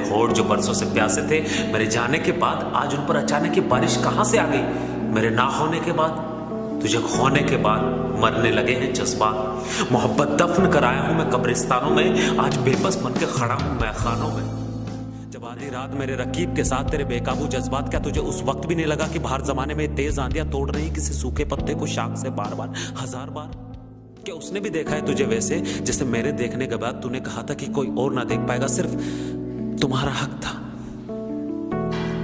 होठ जो बरसों से प्यासे थे मेरे जाने के बाद, आज उन पर अचानक ये बारिश कहां से आ गई। मेरे ना होने के बाद, तुझे खोने के बाद मरने लगे हैं जज्बात। मोहब्बत दफन कराया हूं मैं कब्रिस्तानों में, आज बेबस बन के खड़ा हूं मैं खानों में। जब आधी रात मेरे रकीब के साथ तेरे बेकाबू जज्बात, क्या तुझे उस वक्त भी नहीं लगा कि बाहर जमाने में तेज आंधियां तोड़ रही किसी सूखे पत्ते को शाख से बार बार, हजार बार। क्या उसने भी देखा है तुझे वैसे जैसे मेरे देखने के बाद तूने कहा था कि कोई और ना देख पाएगा, सिर्फ तुम्हारा हक था।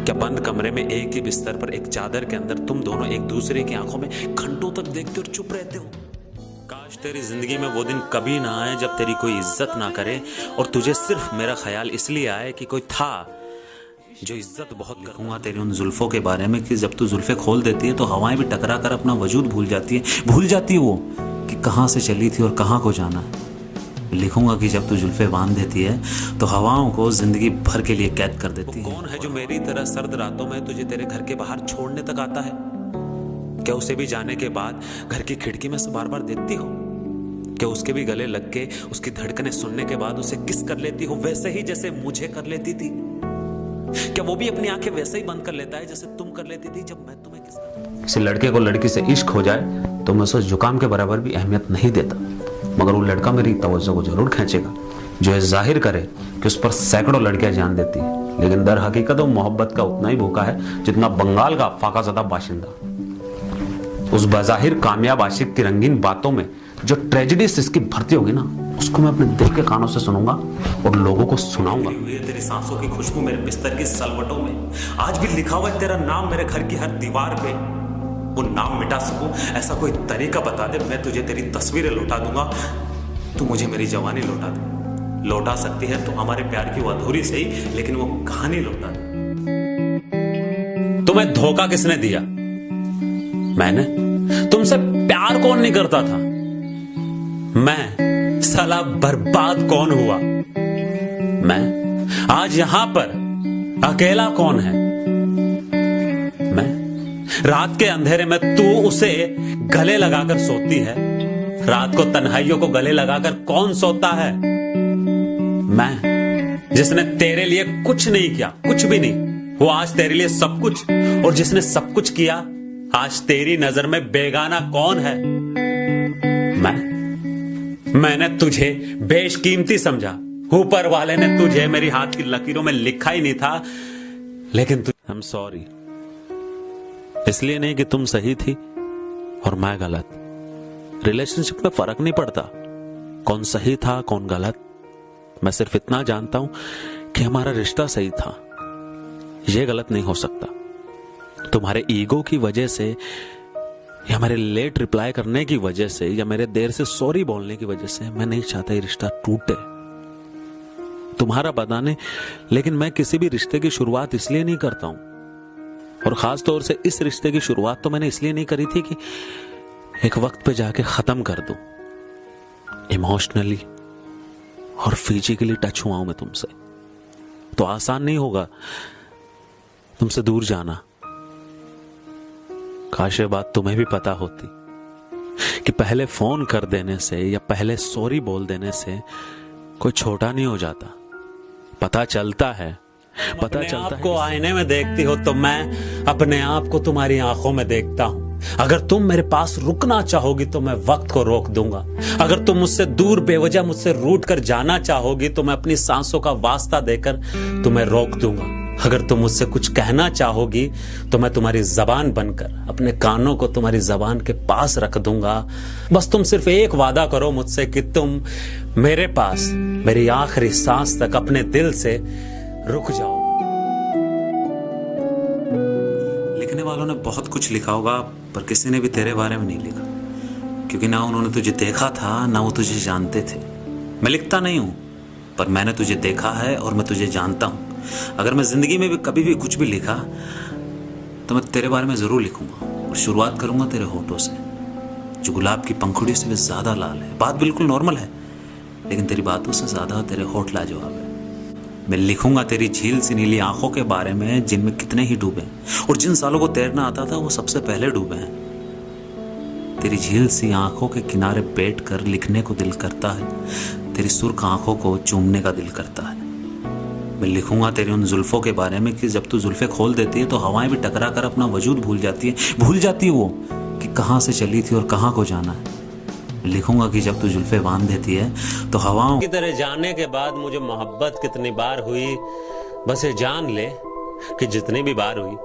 क्या बंद कमरे में एक ही बिस्तर पर एक चादर के अंदर तुम दोनों एक दूसरे की आंखों में घंटों तक देखते और चुप रहते हो। काश तेरी जिंदगी में वो दिन कभी ना आए जब तेरी कोई इज्जत ना करे और तुझे सिर्फ मेरा ख्याल इसलिए आए कि कोई था जो इज्जत बहुत करूंगा तेरी उन जुल्फों के बारे में कि जब तू जुल्फे खोल देती है तो हवाएं भी टकरा कर अपना वजूद भूल जाती है वो कि कहाँ से चली थी और कहाँ को जाना है। लिखूंगा कि जब तू जुल्फे बांध देती है तो हवाओं को जिंदगी भर के लिए कैद कर देती है। कौन है जो मेरी तरह सर्द रातों में तुझे तेरे घर के बाहर छोड़ने तक आता है? क्या उसे भी जाने के बाद घर की खिड़की में से बार बार देखती हो? क्या उसके भी गले लग के उसकी धड़कनें सुनने के बाद उसे किस कर लेती हो वैसे ही जैसे मुझे कर लेती थी? क्या वो भी अपनी आंखें वैसे ही बंद कर लेता है जैसे तुम कर लेती थी जब मैं तुम्हें किसी लड़के को लड़की से इश्क हो जाए तो मैं उसे जुकाम के बराबर भी अहमियत नहीं देता, मगर वो लड़का मेरी तवज्जो को जरूर खींचेगा जो है जाहिर करे कि उस पर सैकड़ों लड़कियां जान देती है, लेकिन दर हकीकत वो मोहब्बत का उतना ही भूखा है जितना बंगाल का फाकाज़दा बाशिंदा। उस बजाहिर कामयाब आशिक की रंगीन बातों में जो ट्रेजेडी से इसकी भर्ती होगी ना, उसको मैं अपने दिल के कानों से सुनूंगा और लोगों को सुनाऊंगा। तेरी सांसों की खुशबू मेरे बिस्तर की सलवटों में, आज भी लिखा हुआ है तेरा नाम मेरे घर की हर दीवार पे। वो नाम मिटा सकूं ऐसा कोई तरीका बता दे, मैं तुझे तेरी तस्वीरें लौटा दूंगा, तू मुझे मेरी जवानी लौटा दे। लौटा सकती है तो हमारे प्यार की वो अधूरी सही लेकिन वो कहानी लौटा दे। तुम्हें धोखा किसने दिया? मैंने। तुमसे प्यार कौन नहीं करता था? मैं। साला बर्बाद कौन हुआ? मैं। आज यहां पर अकेला कौन है? मैं। रात के अंधेरे में तू उसे गले लगाकर सोती है, रात को तन्हाइयों को गले लगाकर कौन सोता है? मैं, जिसने तेरे लिए कुछ नहीं किया, कुछ भी नहीं, वो आज तेरे लिए सब कुछ, और जिसने सब कुछ किया आज तेरी नजर में बेगाना कौन है? मैंने तुझे बेशकीमती समझा, ऊपर वाले ने तुझे मेरी हाथ की लकीरों में लिखा ही नहीं था, लेकिन आई एम सॉरी। इसलिए नहीं कि तुम सही थी और मैं गलत। रिलेशनशिप में फर्क नहीं पड़ता कौन सही था कौन गलत। मैं सिर्फ इतना जानता हूं कि हमारा रिश्ता सही था, यह गलत नहीं हो सकता। तुम्हारे ईगो की वजह से या मेरे लेट रिप्लाई करने की वजह से या मेरे देर से सॉरी बोलने की वजह से मैं नहीं चाहता ये रिश्ता टूटे। तुम्हारा पता नहीं, लेकिन मैं किसी भी रिश्ते की शुरुआत इसलिए नहीं करता हूं, और खास तौर से इस रिश्ते की शुरुआत तो मैंने इसलिए नहीं करी थी कि एक वक्त पे जाके खत्म कर दूं। इमोशनली और फिजिकली टच हुआ हूं मैं तुमसे, तो आसान नहीं होगा तुमसे दूर जाना। काश ये बात तुम्हें भी पता होती कि पहले फोन कर देने से या पहले सॉरी बोल देने से कोई छोटा नहीं हो जाता। पता चलता है, पता चलता है। आपको आईने में देखती हो तो मैं अपने आप को तुम्हारी आंखों में देखता हूं। अगर तुम मेरे पास रुकना चाहोगी तो मैं वक्त को रोक दूंगा। अगर तुम मुझसे दूर बेवजह मुझसे रूठ कर जाना चाहोगी तो मैं अपनी सांसों का वास्ता देकर तुम्हें रोक दूंगा। अगर तुम मुझसे कुछ कहना चाहोगी तो मैं तुम्हारी जबान बनकर अपने कानों को तुम्हारी जबान के पास रख दूंगा। बस तुम सिर्फ एक वादा करो मुझसे कि तुम मेरे पास मेरी आखिरी सांस तक अपने दिल से रुक जाओ। लिखने वालों ने बहुत कुछ लिखा होगा पर किसी ने भी तेरे बारे में नहीं लिखा, क्योंकि ना उन्होंने तुझे देखा था ना वो तुझे जानते थे। मैं लिखता नहीं हूं पर मैंने तुझे देखा है और मैं तुझे जानता हूं। अगर मैं जिंदगी में भी कभी भी कुछ भी लिखा तो मैं तेरे बारे में जरूर लिखूंगा, और शुरुआत करूंगा तेरे होठों से जो गुलाब की पंखुड़ी से भी ज्यादा लाल है। बात बिल्कुल नॉर्मल है लेकिन तेरी बातों से ज्यादा तेरे होठ लाजवाब है। मैं लिखूंगा तेरी झील सी नीली आंखों के बारे में जिनमें कितने ही डूबे, और जिन सालों को तैरना आता था वो सबसे पहले डूबे हैं। तेरी झील सी आंखों के किनारे बैठ कर लिखने को दिल करता है, तेरी सुर्ख आंखों को चूमने का दिल करता है। मैं लिखूंगा तेरी उन जुल्फों के बारे में कि जब तू जुल्फे खोल देती है तो हवाएं भी टकरा कर अपना वजूद भूल जाती है वो कि कहाँ से चली थी और कहाँ को जाना है। मैं लिखूंगा कि जब तू जुल्फे बांध देती है तो हवाओं की तरह जाने के बाद मुझे मोहब्बत कितनी बार हुई, बस ये जान ले कि जितनी भी बार हुई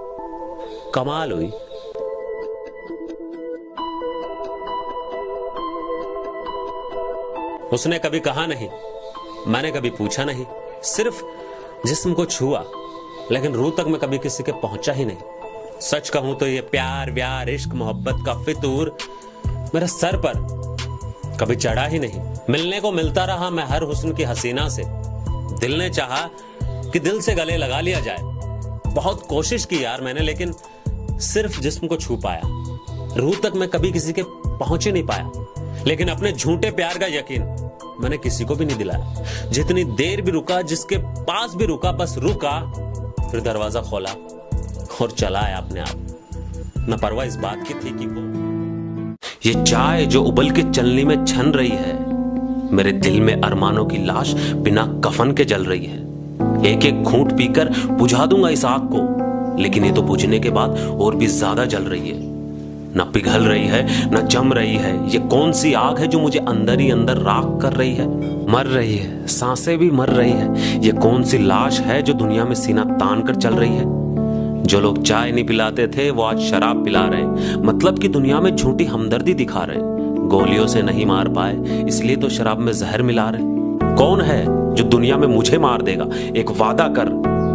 कमाल हुई। उसने कभी कहा नहीं, मैंने कभी पूछा नहीं, सिर्फ जिस्म को छुआ, लेकिन रूह तक मैं कभी किसी के पहुंचा ही नहीं। सच कहूं तो ये प्यार व्यार इश्क मोहब्बत का फितूर मेरे सर पर कभी चढ़ा ही नहीं। मिलने को मिलता रहा मैं हर हुस्न की हसीना से, दिल ने चाहा कि दिल से गले लगा लिया जाए। बहुत कोशिश की यार मैंने, लेकिन सिर्फ जिस्म को छू पाया, रूह तक मैं कभी किसी के पहुंच ही नहीं पाया। लेकिन अपने झूठे प्यार का यकीन मैंने किसी को भी नहीं दिलाया। जितनी देर भी रुका, जिसके पास भी रुका, बस रुका, फिर दरवाजा खोला और चला आया अपने आप। न परवाह इस बात की थी कि वो ये चाय जो उबल के चलनी में छन रही है, मेरे दिल में अरमानों की लाश बिना कफन के जल रही है। एक एक घूंट पीकर बुझा दूंगा इस आग को, लेकिन ये तो बुझने के बाद और भी ज्यादा जल रही है। न पिघल रही है न जम रही है, ये कौन सी आग है जो मुझे अंदर ही अंदर राख कर रही है। मर रही है, सांसें भी मर रही है, ये कौन सी लाश है जो दुनिया में सीना तान कर चल रही है। जो लोग चाय नहीं पिलाते थे वो आज शराब पिला रहे हैं, मतलब कि दुनिया में झूठी हमदर्दी दिखा रहे हैं। गोलियों से नहीं मार पाए इसलिए तो शराब में जहर मिला रहे। कौन है जो दुनिया में मुझे मार देगा? एक वादा कर,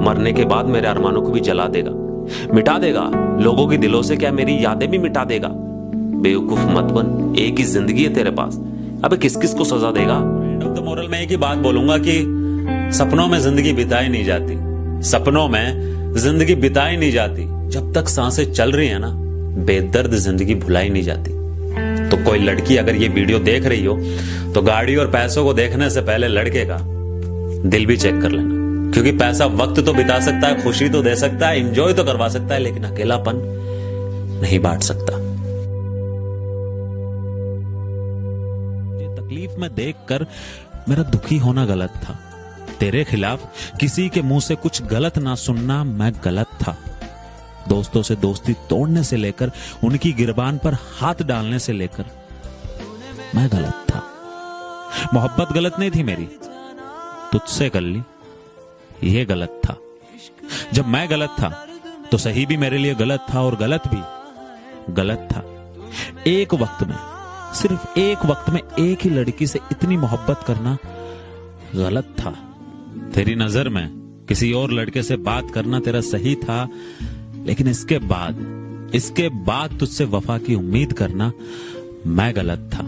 मरने के बाद मेरे अरमानों को भी जला देगा, मिटा देगा लोगों के दिलों से, क्या मेरी यादें भी मिटा देगा? बेवकूफ मत बन, एक ही जिंदगी है तेरे पास, अबे किस किस को सजा देगा? तो मोरल में एक ही बात बोलूंगा कि सपनों में जिंदगी बिताई नहीं जाती, सपनों में जिंदगी बिताई नहीं जाती। जब तक सांसें चल रही है ना, बेदर्द जिंदगी भुलाई नहीं जाती। तो कोई लड़की अगर ये वीडियो देख रही हो तो गाड़ी और पैसों को देखने से पहले लड़के का दिल भी चेक कर लेना, क्योंकि पैसा वक्त तो बिता सकता है, खुशी तो दे सकता है, एंजॉय तो करवा सकता है, लेकिन अकेलापन नहीं बांट सकता। ये तकलीफ में देखकर मेरा दुखी होना गलत था। तेरे खिलाफ किसी के मुंह से कुछ गलत ना सुनना मैं गलत था। दोस्तों से दोस्ती तोड़ने से लेकर उनकी गिरबान पर हाथ डालने से लेकर मैं गलत था। मोहब्बत गलत नहीं थी मेरी, तुझसे कर ली ये गलत था। जब मैं गलत था तो सही भी मेरे लिए गलत था और गलत भी गलत था। एक वक्त में, सिर्फ एक वक्त में एक ही लड़की से इतनी मोहब्बत करना गलत था। तेरी नजर में किसी और लड़के से बात करना तेरा सही था, लेकिन इसके बाद तुझसे वफा की उम्मीद करना मैं गलत था।